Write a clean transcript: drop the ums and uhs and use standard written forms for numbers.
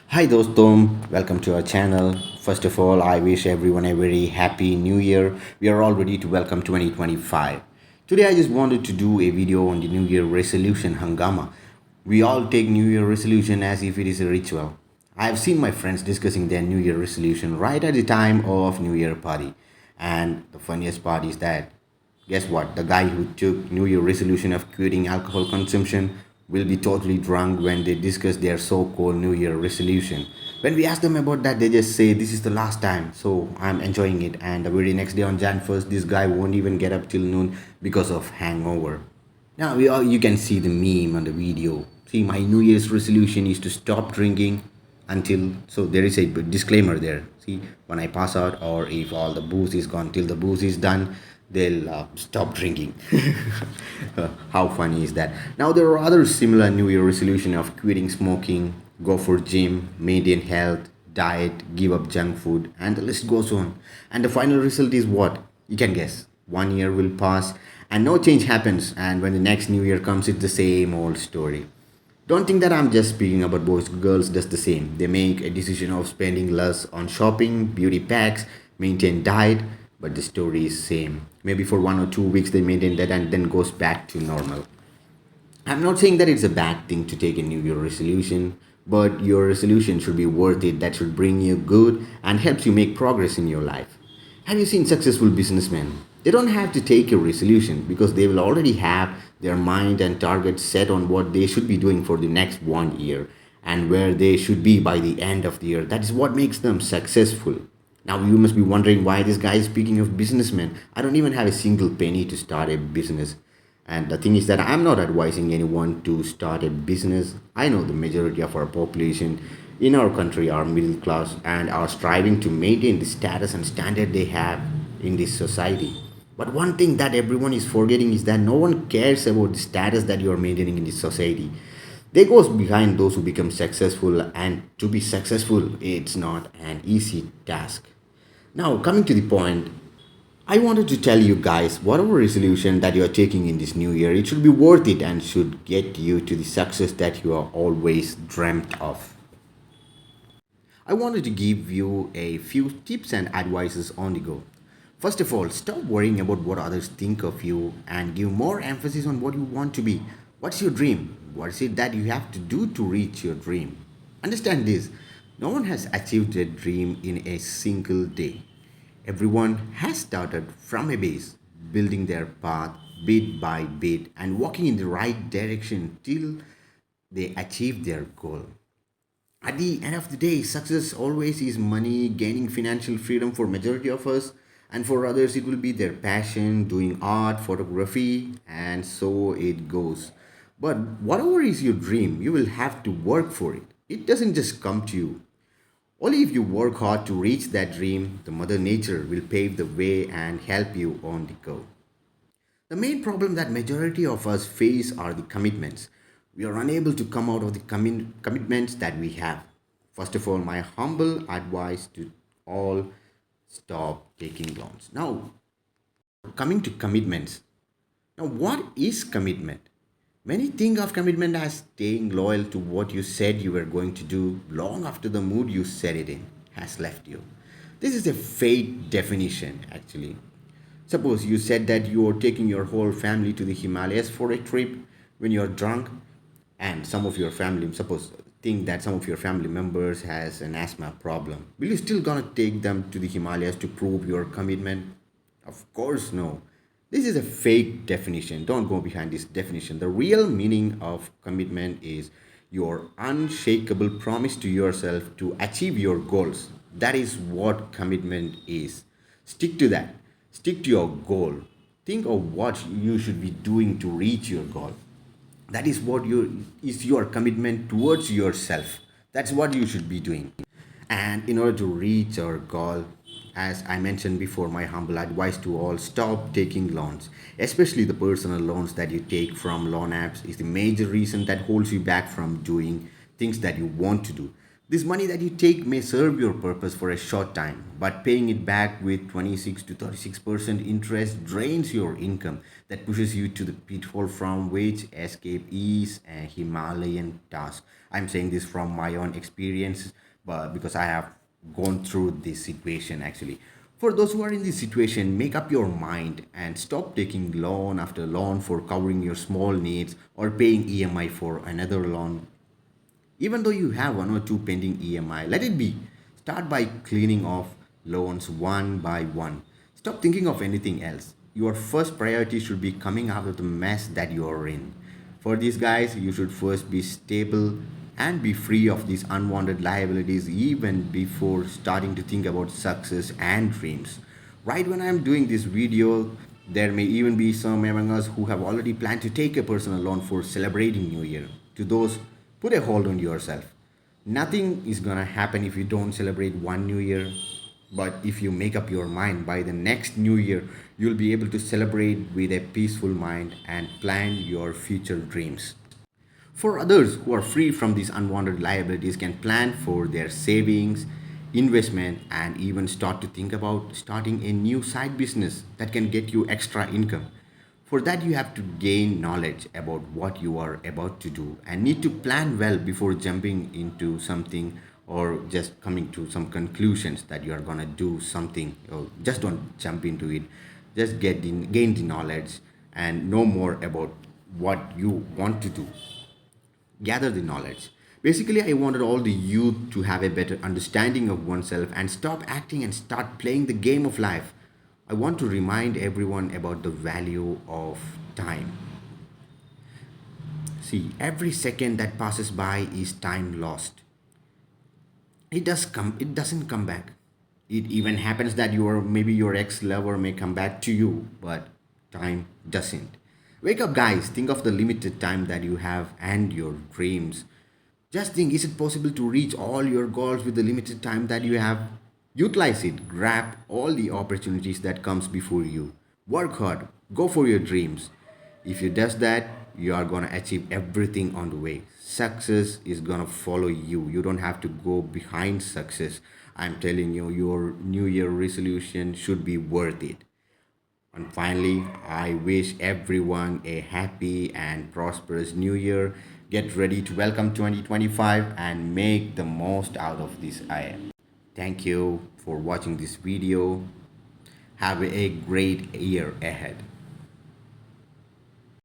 Hi dostom, welcome to our channel. First of all, I wish everyone a very happy new year. We are all ready to welcome 2025. Today I just wanted to do a video on the new year resolution hangama. We all take new year resolution as if it is a ritual. I have seen my friends discussing their new year resolution right at the time of new year party. And the funniest part is that guess what? The guy who took New Year resolution of quitting alcohol consumption will be totally drunk when they discuss their so-called New Year resolution. When we ask them about that, they just say this is the last time, so I'm enjoying it. And the very next day on Jan 1st, this guy won't even get up till noon because of hangover. Now you can see the meme on the video. See, my New Year's resolution is to stop drinking until so there is a disclaimer there. See, when I pass out or if all the booze is gone till the booze is done, they'll stop drinking. How funny is that? Now there are other similar New Year resolution of quitting smoking, go for gym, maintain health, diet, give up junk food, and the list goes on. And the final result is what? You can guess. 1 year will pass and no change happens, and when the next new year comes, it's the same old story. Don't think that I'm just speaking about boys. Girls does the same. They make a decision of spending less on shopping, beauty packs, maintain diet, but the story is same. Maybe for 1 or 2 weeks they maintain that and then goes back to normal. I'm not saying that it's a bad thing to take a new year resolution, but your resolution should be worth it. That should bring you good and helps you make progress in your life. Have you seen successful businessmen? They don't have to take a resolution because they will already have their mind and target set on what they should be doing for the next 1 year and where they should be by the end of the year. That is what makes them successful. Now you must be wondering why this guy is speaking of businessmen. I don't even have a single penny to start a business. And the thing is that I'm not advising anyone to start a business. I know the majority of our population in our country are middle class and are striving to maintain the status and standard they have in this society. But one thing that everyone is forgetting is that no one cares about the status that you are maintaining in this society. They goes behind those who become successful, and to be successful, it's not an easy task. Now, coming to the point, I wanted to tell you guys whatever resolution that you are taking in this new year, it should be worth it and should get you to the success that you are always dreamt of. I wanted to give you a few tips and advices on the go. First of all, stop worrying about what others think of you and give more emphasis on what you want to be. What's your dream? What is it that you have to do to reach your dream? Understand this, no one has achieved their dream in a single day. Everyone has started from a base, building their path bit by bit and walking in the right direction till they achieve their goal. At the end of the day, success always is money, gaining financial freedom for majority of us, and for others it will be their passion, doing art, photography, and so it goes. But whatever is your dream, you will have to work for it. It doesn't just come to you. Only if you work hard to reach that dream, the Mother Nature will pave the way and help you on the go. The main problem that majority of us face are the commitments. We are unable to come out of the commitments that we have. First of all, my humble advice to all, stop taking loans. Now, coming to commitments. Now, what is commitment? Many think of commitment as staying loyal to what you said you were going to do long after the mood you said it in has left you. This is a fake definition, actually. Suppose you said that you are taking your whole family to the Himalayas for a trip when you're drunk, and some of your family, suppose, think that some of your family members has an asthma problem. Will you still gonna take them to the Himalayas to prove your commitment? Of course, no. This is a fake definition. Don't go behind this definition. The real meaning of commitment is your unshakable promise to yourself to achieve your goals. That is what commitment is. Stick to that. Stick to your goal. Think of what you should be doing to reach your goal. That is what your commitment towards yourself. That's what you should be doing. And in order to reach our goal, as I mentioned before, my humble advice to all, stop taking loans. Especially the personal loans that you take from loan apps is the major reason that holds you back from doing things that you want to do. This money that you take may serve your purpose for a short time, but paying it back with 26 to 36% interest drains your income. That pushes you to the pitfall from which escape is a Himalayan task. I'm saying this from my own experience, but because I have gone through this situation actually. For those who are in this situation, make up your mind and stop taking loan after loan for covering your small needs or paying EMI for another loan. Even though you have one or two pending EMI, let it be. Start by cleaning off loans one by one. Stop thinking of anything else. Your first priority should be coming out of the mess that you are in. For these guys, you should first be stable and be free of these unwanted liabilities even before starting to think about success and dreams. Right when I'm doing this video, there may even be some among us who have already planned to take a personal loan for celebrating New Year. To those, put a hold on yourself. Nothing is gonna happen if you don't celebrate one New Year, but if you make up your mind by the next New Year, you'll be able to celebrate with a peaceful mind and plan your future dreams. For others who are free from these unwanted liabilities can plan for their savings, investment and even start to think about starting a new side business that can get you extra income. For that you have to gain knowledge about what you are about to do and need to plan well before jumping into something or just coming to some conclusions that you are going to do something. Or just don't jump into it. Just gain the knowledge and know more about what you want to do. Gather the knowledge. Basically, I wanted all the youth to have a better understanding of oneself and stop acting and start playing the game of life. I want to remind everyone about the value of time. See, every second that passes by is time lost. It doesn't come back. It even happens that your ex lover may come back to you, but time doesn't. Wake up, guys. Think of the limited time that you have and your dreams. Just think, is it possible to reach all your goals with the limited time that you have? Utilize it. Grab all the opportunities that comes before you. Work hard. Go for your dreams. If you does that, you are going to achieve everything on the way. Success is going to follow you. You don't have to go behind success. I'm telling you, your new year resolution should be worth it. And finally, I wish everyone a happy and prosperous new year. Get ready to welcome 2025 and make the most out of this year. Thank you for watching this video. Have a great year ahead.